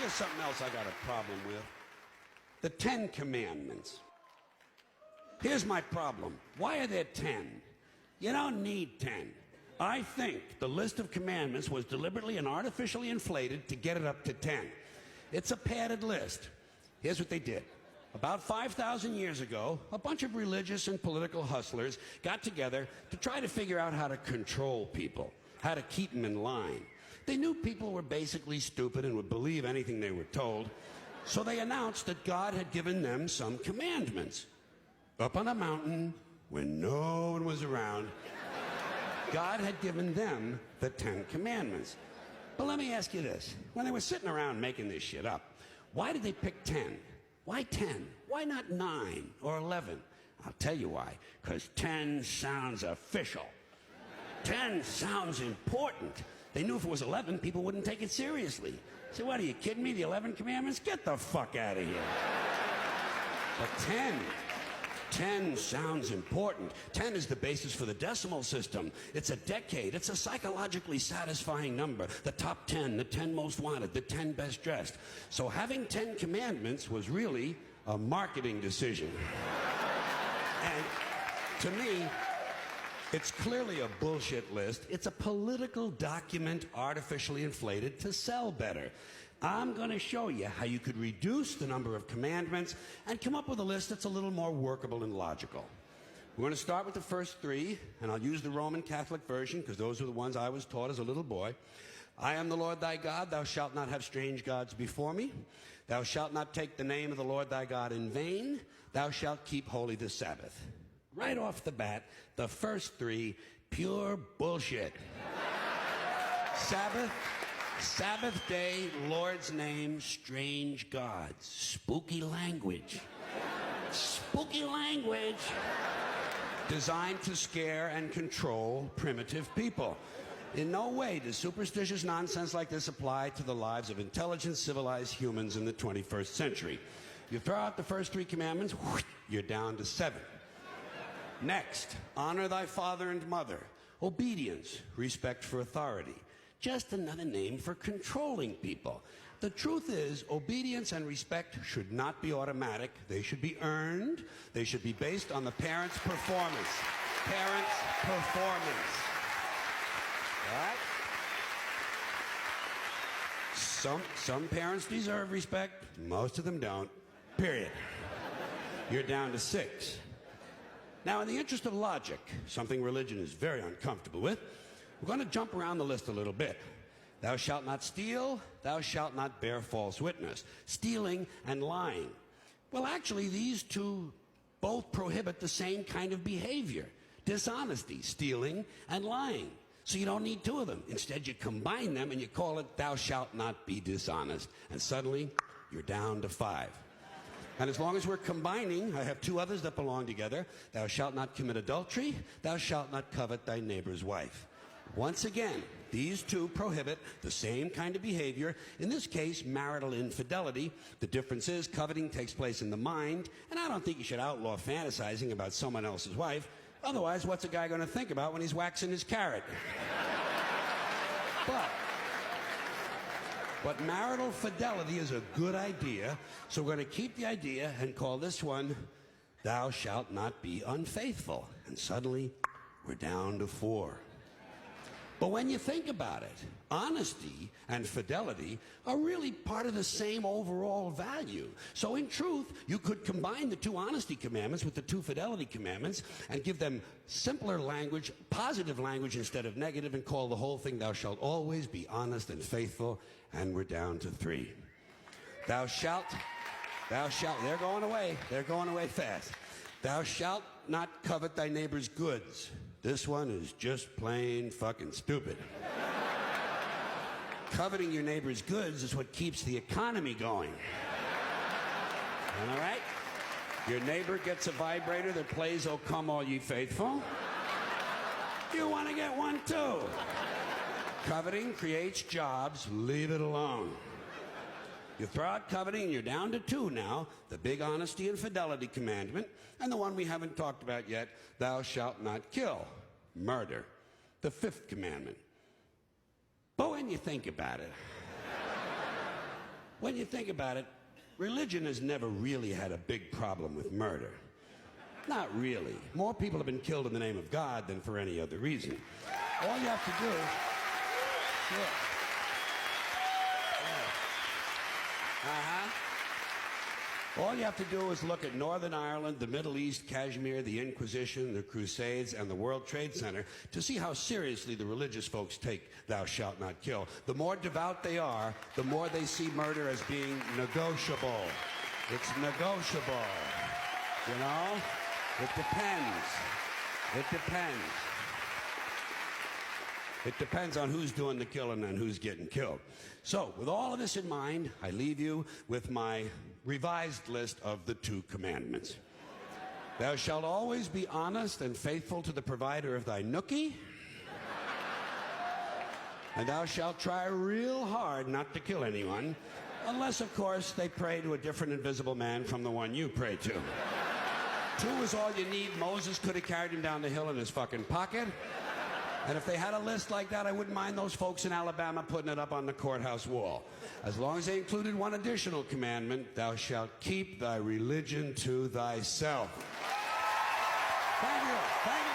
Here's something else I got a problem with. The 10 Commandments. Here's my problem. Why are there 10? You don't need 10. I think the list of commandments was deliberately and artificially inflated to get it up to 10. It's a padded list. Here's what they did. About 5,000 years ago, a bunch of religious and political hustlers got together to try to figure out how to control people, how to keep them in line. They knew people were basically stupid and would believe anything they were told, so they announced that God had given them some commandments. Up on a mountain, when no one was around, God had given them the 10 Commandments. But let me ask you this. When they were sitting around making this shit up, why did they pick 10? Why 10? Why not 9 or 11? I'll tell you why. Because 10 sounds official. 10 sounds important. They knew if it was 11, people wouldn't take it seriously. So what, are you kidding me? The 11 Commandments? Get the fuck out of here. But 10 sounds important. 10 is the basis for the decimal system. It's a decade. It's a psychologically satisfying number. The top 10, the 10 most wanted, the 10 best dressed. So having 10 commandments was really a marketing decision. And to me, it's clearly a bullshit list. It's a political document artificially inflated to sell better. I'm going to show you how you could reduce the number of commandments and come up with a list that's a little more workable and logical. We're going to start with the first 3, and I'll use the Roman Catholic version because those are the ones I was taught as a little boy. I am the Lord thy God. Thou shalt not have strange gods before me. Thou shalt not take the name of the Lord thy God in vain. Thou shalt keep holy the Sabbath. Right off the bat, the first 3, pure bullshit. Sabbath day, Lord's name, strange gods. Spooky language. Spooky language. Designed to scare and control primitive people. In no way does superstitious nonsense like this apply to the lives of intelligent, civilized humans in the 21st century. You throw out the first 3 commandments, you're down to 7. Next, honor thy father and mother. Obedience, respect for authority. Just another name for controlling people. The truth is, obedience and respect should not be automatic. They should be earned. They should be based on the parent's performance. Parent's performance. All right? Some parents deserve respect. Most of them don't. Period. You're down to 6. Now, in the interest of logic, something religion is very uncomfortable with, we're going to jump around the list a little bit. Thou shalt not steal. Thou shalt not bear false witness. Stealing and lying. Well, actually, these 2 both prohibit the same kind of behavior. Dishonesty, stealing, and lying. So you don't need 2 of them. Instead, you combine them and you call it thou shalt not be dishonest. And suddenly, you're down to 5. And as long as we're combining, I have 2 others that belong together. Thou shalt not commit adultery. Thou shalt not covet thy neighbor's wife. Once again, these 2 prohibit the same kind of behavior, in this case, marital infidelity. The difference is coveting takes place in the mind, and I don't think you should outlaw fantasizing about someone else's wife. Otherwise, what's a guy going to think about when he's waxing his carrot? But marital fidelity is a good idea, so we're going to keep the idea and call this one, thou shalt not be unfaithful. And suddenly, we're down to 4. But when you think about it, honesty and fidelity are really part of the same overall value. So in truth, you could combine the 2 honesty commandments with the 2 fidelity commandments and give them simpler language, positive language instead of negative, and call the whole thing, thou shalt always be honest and faithful, and we're down to 3. Thou shalt, they're going away fast. Thou shalt not covet thy neighbor's goods. This one is just plain fucking stupid. Coveting your neighbor's goods is what keeps the economy going. All right? Your neighbor gets a vibrator that plays "O Come All Ye Faithful." You want to get one too. Coveting creates jobs. Leave it alone. You throw out coveting and you're down to 2 now, the big honesty and fidelity commandment, and the one we haven't talked about yet, thou shalt not kill, murder, the 5th commandment. But when you think about it, When you think about it, religion has never really had a big problem with murder. Not really. More people have been killed in the name of God than for any other reason. All you have to do... Sure. Yeah. Uh-huh. All you have to do is look at Northern Ireland, the Middle East, Kashmir, the Inquisition, the Crusades, and the World Trade Center to see how seriously the religious folks take thou shalt not kill. The more devout they are, the more they see murder as being negotiable. It's negotiable. You know? It depends. It depends. It depends on who's doing the killing and who's getting killed. So, with all of this in mind, I leave you with my revised list of the 2 commandments. Thou shalt always be honest and faithful to the provider of thy nookie. And thou shalt try real hard not to kill anyone, unless, of course, they pray to a different invisible man from the one you pray to. 2 is all you need. Moses could have carried him down the hill in his fucking pocket. And if they had a list like that, I wouldn't mind those folks in Alabama putting it up on the courthouse wall. As long as they included one additional commandment, thou shalt keep thy religion to thyself. Thank you. Thank you.